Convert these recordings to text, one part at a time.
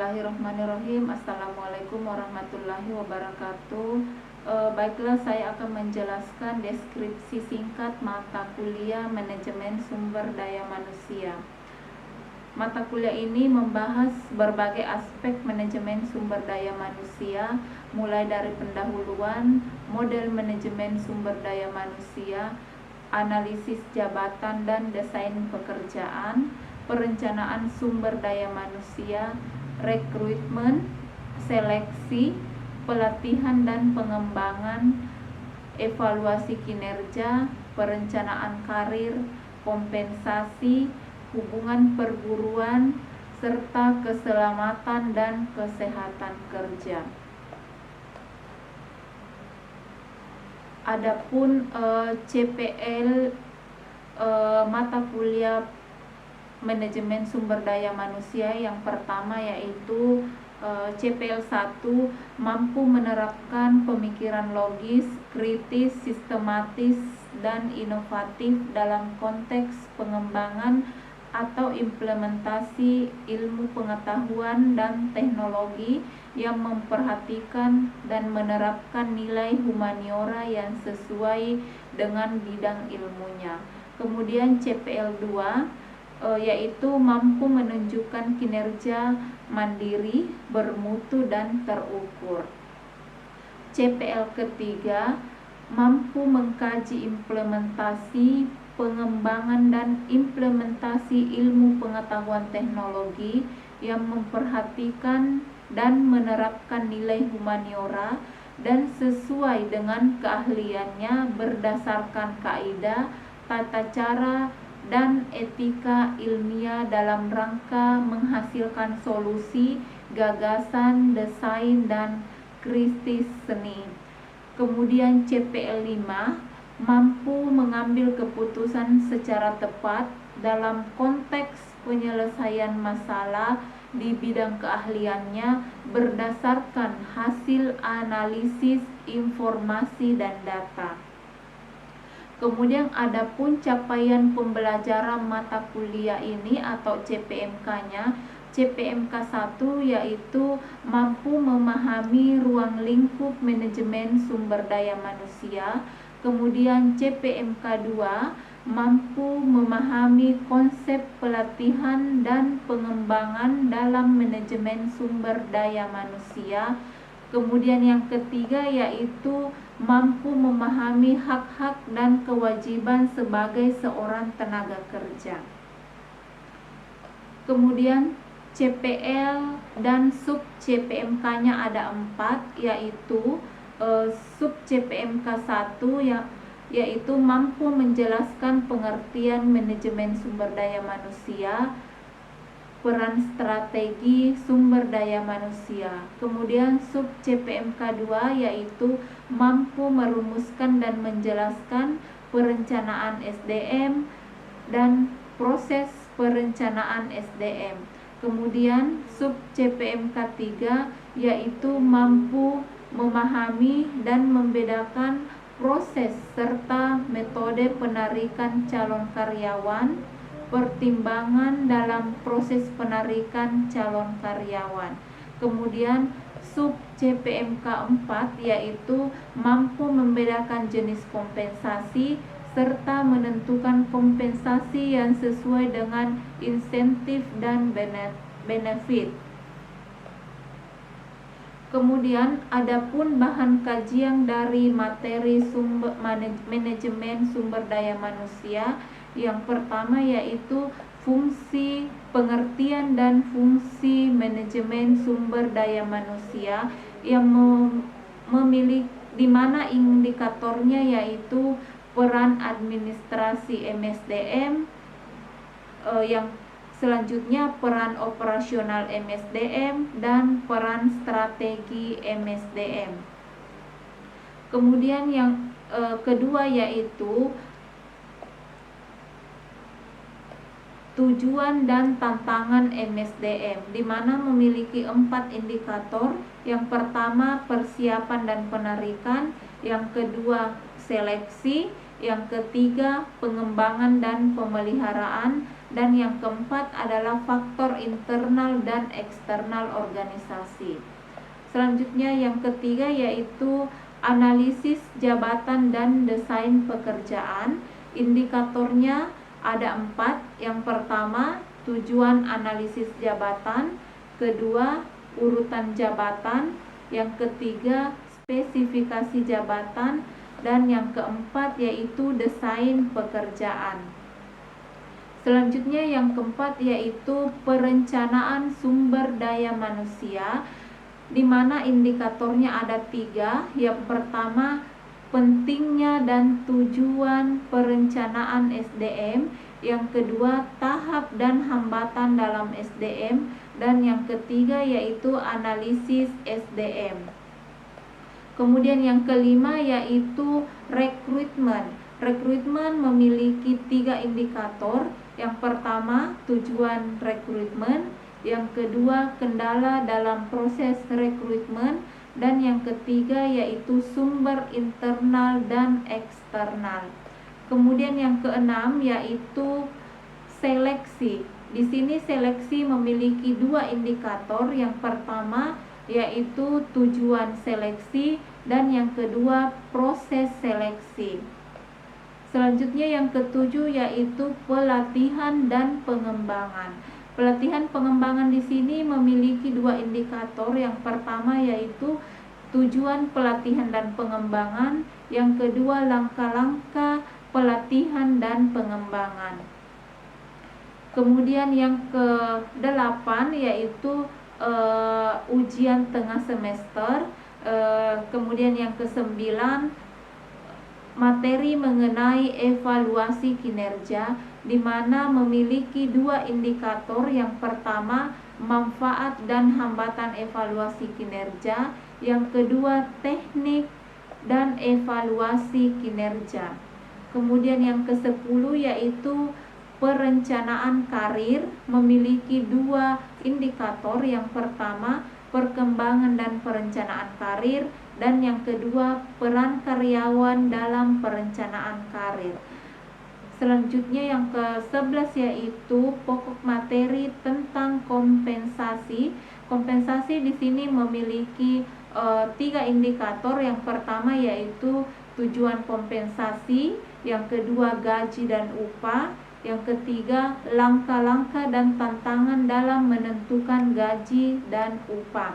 Bismillahirrahmanirrahim. Assalamualaikum warahmatullahi wabarakatuh. Baiklah, saya akan menjelaskan deskripsi singkat mata kuliah Manajemen Sumber Daya Manusia. Mata kuliah ini membahas berbagai aspek manajemen sumber daya manusia, mulai dari pendahuluan, model manajemen sumber daya manusia, analisis jabatan dan desain pekerjaan, perencanaan sumber daya manusia, rekrutmen, seleksi, pelatihan dan pengembangan, evaluasi kinerja, perencanaan karir, kompensasi, hubungan perburuan, serta keselamatan dan kesehatan kerja. Adapun CPL mata kuliah Manajemen Sumber Daya Manusia yang pertama yaitu CPL 1, mampu menerapkan pemikiran logis, kritis, sistematis, dan inovatif dalam konteks pengembangan atau implementasi ilmu pengetahuan dan teknologi yang memperhatikan dan menerapkan nilai humaniora yang sesuai dengan bidang ilmunya. Kemudian CPL 2 yaitu mampu menunjukkan kinerja mandiri, bermutu dan terukur. CPL ketiga, mampu mengkaji implementasi, pengembangan dan implementasi ilmu pengetahuan teknologi yang memperhatikan dan menerapkan nilai humaniora dan sesuai dengan keahliannya berdasarkan kaidah, tata cara, dan etika ilmiah dalam rangka menghasilkan solusi, gagasan, desain, dan kritis seni. Kemudian CPL 5, mampu mengambil keputusan secara tepat dalam konteks penyelesaian masalah di bidang keahliannya berdasarkan hasil analisis informasi dan data. Kemudian adapun capaian pembelajaran mata kuliah ini atau CPMK-nya, CPMK 1 yaitu mampu memahami ruang lingkup manajemen sumber daya manusia. Kemudian CPMK 2 mampu memahami konsep pelatihan dan pengembangan dalam manajemen sumber daya manusia. Kemudian yang ketiga yaitu mampu memahami hak-hak dan kewajiban sebagai seorang tenaga kerja. Kemudian CPL dan sub CPMK-nya ada 4, yaitu sub CPMK 1 yaitu mampu menjelaskan pengertian manajemen sumber daya manusia, peran strategi sumber daya manusia. Kemudian sub CPMK 2 yaitu mampu merumuskan dan menjelaskan perencanaan SDM dan proses perencanaan SDM. Kemudian sub CPMK 3 yaitu mampu memahami dan membedakan proses serta metode penarikan calon karyawan, pertimbangan dalam proses penarikan calon karyawan. Kemudian sub CPMK 4 yaitu mampu membedakan jenis kompensasi serta menentukan kompensasi yang sesuai dengan insentif dan benefit. Kemudian adapun bahan kajian dari materi manajemen sumber daya manusia, yang pertama yaitu fungsi, pengertian dan fungsi manajemen sumber daya manusia yang memiliki di mana indikatornya yaitu peran administrasi MSDM, yang selanjutnya peran operasional MSDM dan peran strategi MSDM. Kemudian yang kedua yaitu tujuan dan tantangan MSDM, di mana memiliki 4 indikator. Yang pertama persiapan dan penarikan, yang kedua seleksi, yang ketiga pengembangan dan pemeliharaan, dan yang keempat adalah faktor internal dan eksternal organisasi. Selanjutnya yang ketiga yaitu analisis jabatan dan desain pekerjaan. Indikatornya ada 4. Yang pertama, tujuan analisis jabatan. Kedua, urutan jabatan. Yang ketiga, spesifikasi jabatan. Dan yang keempat yaitu desain pekerjaan. Selanjutnya yang keempat yaitu perencanaan sumber daya manusia, di mana indikatornya ada 3. Yang pertama, pentingnya dan tujuan perencanaan SDM. Yang kedua, tahap dan hambatan dalam SDM. Dan yang ketiga yaitu analisis SDM. Kemudian yang kelima yaitu rekrutmen. Rekrutmen memiliki 3 indikator. Yang pertama, tujuan rekrutmen. Yang kedua, kendala dalam proses rekrutmen. Dan yang ketiga yaitu sumber internal dan eksternal. Kemudian yang keenam yaitu seleksi. Di sini seleksi memiliki 2 indikator. Yang pertama yaitu tujuan seleksi dan yang kedua proses seleksi. Selanjutnya yang ketujuh yaitu pelatihan dan pengembangan. Pelatihan pengembangan di sini memiliki 2 indikator. Yang pertama yaitu tujuan pelatihan dan pengembangan, yang kedua langkah-langkah pelatihan dan pengembangan. Kemudian yang ke-8 yaitu ujian tengah semester. Kemudian yang ke-9 materi mengenai evaluasi kinerja, di mana memiliki 2 indikator. Yang pertama, manfaat dan hambatan evaluasi kinerja. Yang kedua, teknik dan evaluasi kinerja. Kemudian yang ke-10 yaitu perencanaan karir, memiliki 2 indikator. Yang pertama, perkembangan dan perencanaan karir, dan yang kedua, peran karyawan dalam perencanaan karir. Selanjutnya yang ke-11 yaitu pokok materi tentang kompensasi. Kompensasi di sini memiliki 3 indikator. Yang pertama yaitu tujuan kompensasi, yang kedua gaji dan upah, yang ketiga langkah-langkah dan tantangan dalam menentukan gaji dan upah.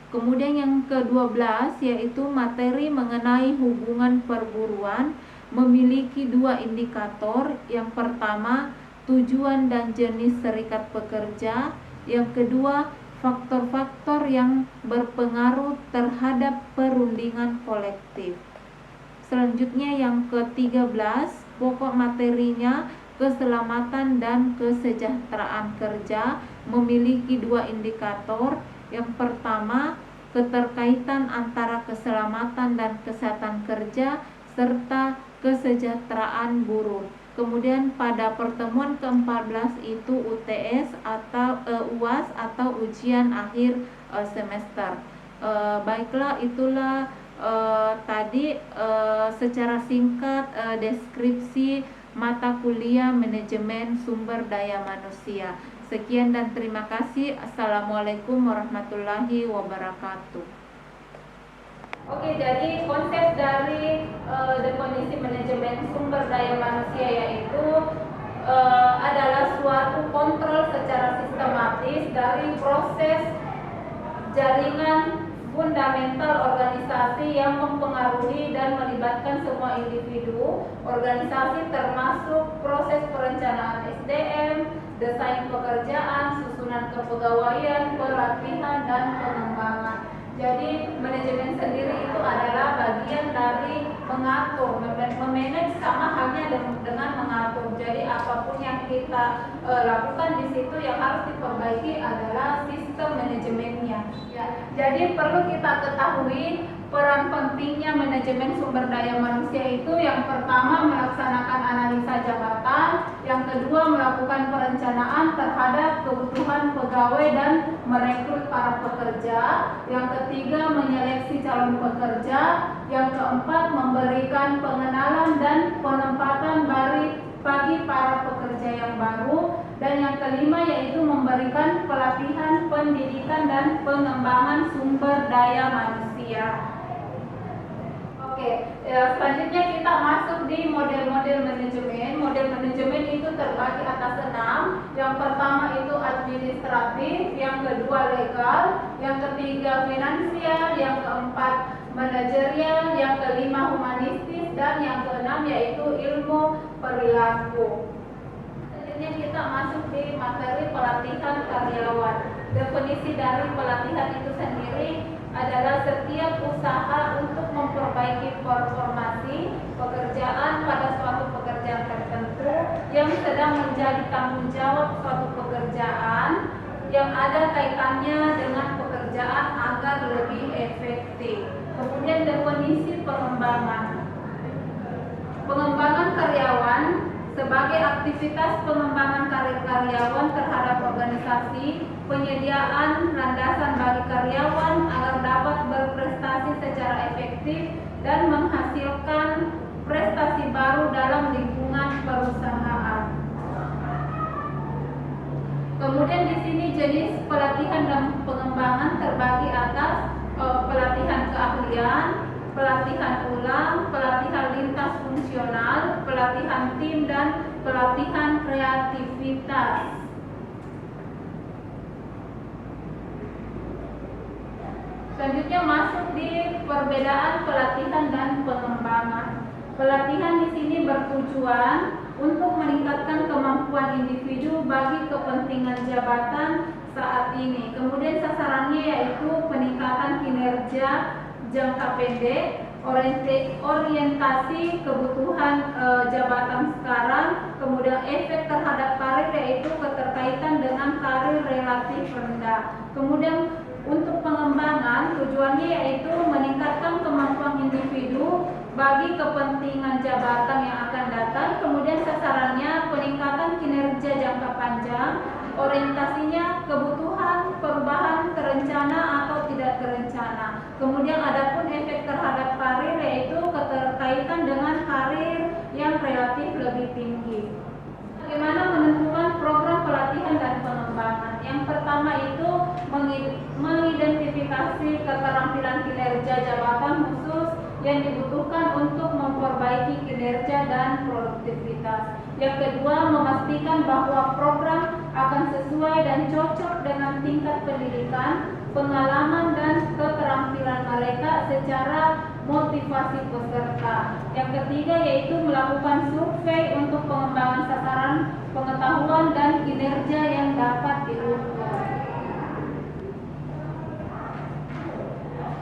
Kemudian yang ke-12 yaitu materi mengenai hubungan perburuan, memiliki 2 indikator. Yang pertama, tujuan dan jenis serikat pekerja. Yang kedua, faktor-faktor yang berpengaruh terhadap perundingan kolektif. Selanjutnya yang ke-13, pokok materinya keselamatan dan kesejahteraan kerja, memiliki 2 indikator. Yang pertama, keterkaitan antara keselamatan dan kesehatan kerja serta kesejahteraan buruh. Kemudian pada pertemuan ke-14 itu UTS atau UAS atau ujian akhir semester. Baiklah, itulah tadi secara singkat deskripsi mata kuliah manajemen sumber daya manusia. Sekian dan terima kasih. Assalamualaikum warahmatullahi wabarakatuh. Oke, jadi konsep dari definisi manajemen sumber daya manusia yaitu adalah suatu kontrol secara sistematis dari proses jaringan fundamental organisasi yang mempengaruhi dan melibatkan semua individu organisasi, termasuk proses perencanaan SDM, desain pekerjaan, susunan kepegawaian, pelatihan, dan pengembangan. Jadi manajemen sendiri itu adalah bagian dari mengatur, memanage, sama halnya dengan mengatur. Jadi apapun yang kita lakukan di situ yang harus diperbaiki adalah sistem manajemennya. Ya. Jadi perlu kita ketahui peran pentingnya manajemen sumber daya manusia itu, yang pertama melaksanakan analisa jabatan, yang kedua melakukan perencanaan terhadap kebutuhan pegawai dan merekrut para pekerja, yang ketiga menyeleksi calon pekerja, yang keempat memberikan pengenalan dan penempatan bagi para pekerja yang baru. Dan yang kelima yaitu memberikan pelatihan, pendidikan, dan pengembangan sumber daya manusia. Oke, selanjutnya kita masuk di model-model manajemen. Model manajemen itu terbagi atas 6. Yang pertama itu administratif, yang kedua legal, yang ketiga finansial, yang keempat manajerial, yang kelima humanistis, dan yang keenam yaitu ilmu perilaku. Selanjutnya kita masuk di materi pelatihan karyawan. Definisi dari pelatihan itu sendiri adalah setiap usaha untuk memperbaiki performasi pekerjaan pada suatu pekerjaan tertentu yang sedang menjadi tanggung jawab suatu pekerjaan yang ada kaitannya dengan pekerjaan agar lebih efektif. Kemudian definisi pengembangan. Pengembangan karyawan sebagai aktivitas pengembangan karir karyawan terhadap organisasi, penyediaan landasan bagi karyawan agar dapat berprestasi secara efektif dan menghasilkan prestasi baru dalam lingkungan perusahaan. Kemudian di sini jenis pelatihan dan pengembangan terbagi atas pelatihan keahlian, pelatihan ulang, pelatihan lintas fungsional, pelatihan tim, dan pelatihan kreativitas. Selanjutnya masuk di perbedaan pelatihan dan pengembangan. Pelatihan di sini bertujuan untuk meningkatkan kemampuan individu bagi kepentingan jabatan saat ini. Kemudian sasarannya yaitu peningkatan kinerja jangka pendek, orientasi kebutuhan jabatan sekarang, kemudian efek terhadap karir yaitu keterkaitan dengan karir relatif rendah. Kemudian untuk pengembangan tujuannya yaitu meningkatkan kemampuan individu bagi kepentingan jabatan yang akan datang. Kemudian sasarannya peningkatan kinerja jangka panjang, orientasinya kebutuhan perubahan terencana atau tidak terencana. Kemudian adapun efek terhadap karir yaitu keterkaitan dengan karir yang relatif lebih tinggi. Bagaimana menentukan program pelatihan dan pengembangan? Yang pertama itu mengidentifikasi keterampilan kinerja jabatan khusus yang dibutuhkan untuk memperbaiki kinerja dan produktivitas. Yang kedua, memastikan bahwa program akan sesuai dan cocok dengan tingkat pendidikan, pengalaman, dan keterampilan mereka secara motivasi peserta. Yang ketiga yaitu melakukan survei untuk pengembangan sasaran pengetahuan dan kinerja yang dapat diukur.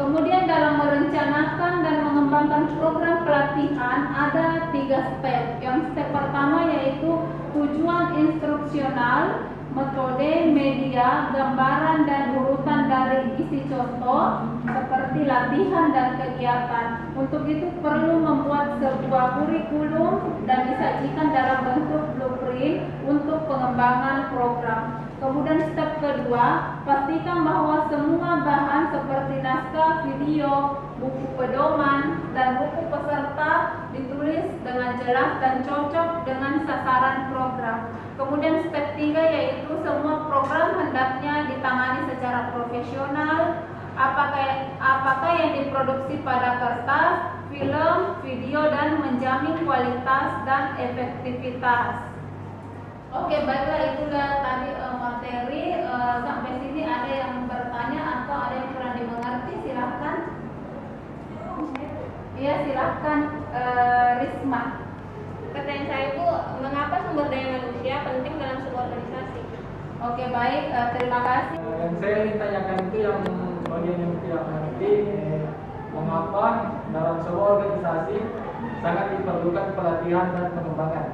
Kemudian dalam merencanakan dan mengembangkan program pelatihan ada 3 step. Yang step pertama yaitu tujuan instruksional, metode, media, gambaran, dan urutan dari isi contoh seperti latihan dan kegiatan. Untuk itu perlu membuat sebuah kurikulum dan disajikan dalam bentuk blueprint untuk pengembangan program. Kemudian step kedua, pastikan bahwa semua bahan seperti naskah, video, buku pedoman, dan buku peserta ditulis dengan jelas dan cocok dengan sasaran program. Kemudian step 3 yaitu semua program hendaknya ditangani secara profesional, apakah yang diproduksi pada kertas, film, video, dan menjamin kualitas dan efektivitas. Oke, baiklah, itulah tadi materi. Sampai sini ada yang bertanya atau ada yang kurang dimengerti, silahkan. Iya, silahkan, Risma. Pertanyaan saya itu, mengapa sumber daya manusia penting dalam sebuah organisasi? Oke, baik, terima kasih. Yang saya ingin tanyakan itu yang bagian yang tidak mengerti, mengapa dalam sebuah organisasi sangat diperlukan pelatihan dan pengembangan.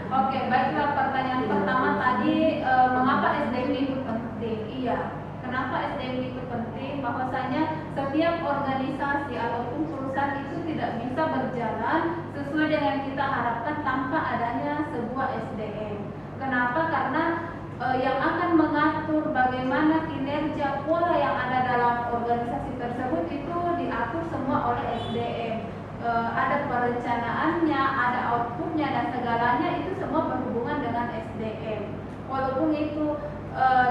Oke, baiklah, pertanyaan pertama tadi, mengapa SDM itu penting? Iya, kenapa SDM itu penting? Bahwasanya setiap organisasi ataupun perusahaan itu tidak bisa berjalan sesuai dengan kita harapkan tanpa adanya sebuah SDM. Kenapa? Karena yang akan mengatur bagaimana kinerja pola yang ada dalam organisasi tersebut itu diatur semua oleh SDM. ada perencanaannya, ada outputnya dan segalanya itu semua berhubungan dengan SDM. Walaupun itu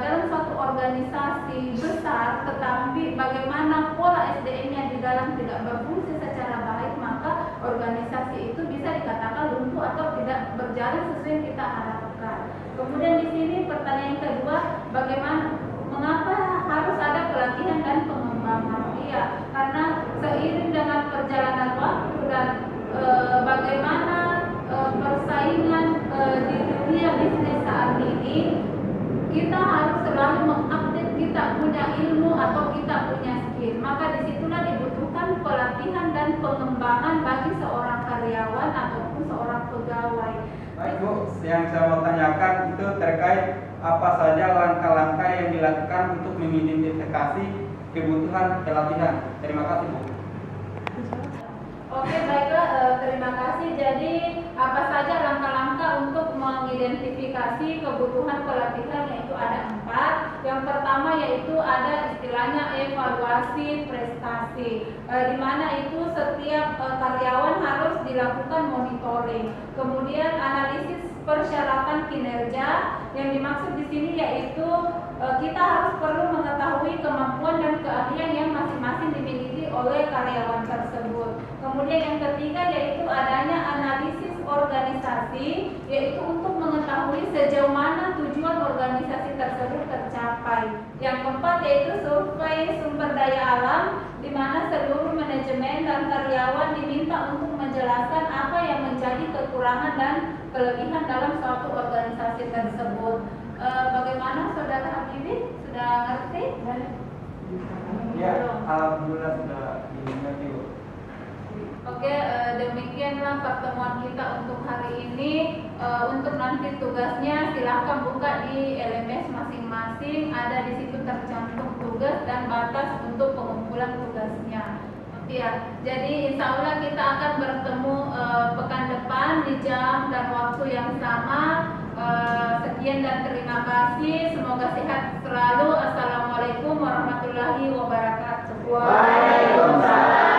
dalam suatu organisasi besar, tetapi bagaimana pola SDM-nya di dalam tidak berfungsi secara baik, maka organisasi itu bisa dikatakan lumpuh atau tidak berjalan sesuai yang kita harapkan. Kemudian di sini pertanyaan kedua, mengapa harus ada pelatihan dan pengembangan? Iya, karena seiring dengan perjalanan waktu dan bagaimana persaingan di dunia bisnis saat ini, kita harus selalu mengupdate kita punya ilmu atau kita punya skill. Maka disitulah dibutuhkan pelatihan dan pengembangan bagi seorang karyawan ataupun seorang pegawai. Baik Bu, yang saya mau tanyakan itu terkait apa saja langkah-langkah yang dilakukan untuk mengidentifikasi kebutuhan pelatihan. Terima kasih Bu. Oke, baiklah, terima kasih. Jadi apa saja langkah-langkah untuk mengidentifikasi kebutuhan pelatihan, yaitu ada 4. Yang pertama yaitu ada istilahnya evaluasi prestasi, di mana itu setiap karyawan harus dilakukan monitoring. Kemudian analisis persyaratan kinerja, yang dimaksud di sini yaitu kita harus perlu mengetahui kemampuan dan keahlian yang masing-masing dimiliki oleh karyawan tersebut. Kemudian yang ketiga yaitu adanya analisis organisasi, yaitu untuk mengetahui sejauh mana tujuan organisasi tersebut tercapai. Yang keempat yaitu survei sumber daya alam, di mana seluruh manajemen dan karyawan diminta untuk menjelaskan apa yang menjadi kekurangan dan kelebihan dalam suatu organisasi tersebut. Bagaimana Saudara Habibie? Sudah ngerti? Ya, alhamdulillah sudah dimengerti Bu. Oke, demikianlah pertemuan kita untuk hari ini. Untuk nanti tugasnya silahkan buka di LMS masing-masing. Ada di situ tercantum tugas dan batas untuk pengumpulan tugasnya. Ya, jadi insya Allah kita akan bertemu pekan depan di jam dan waktu yang sama. Sekian dan terima kasih. Semoga sehat selalu. Assalamualaikum warahmatullahi wabarakatuh. Waalaikumsalam.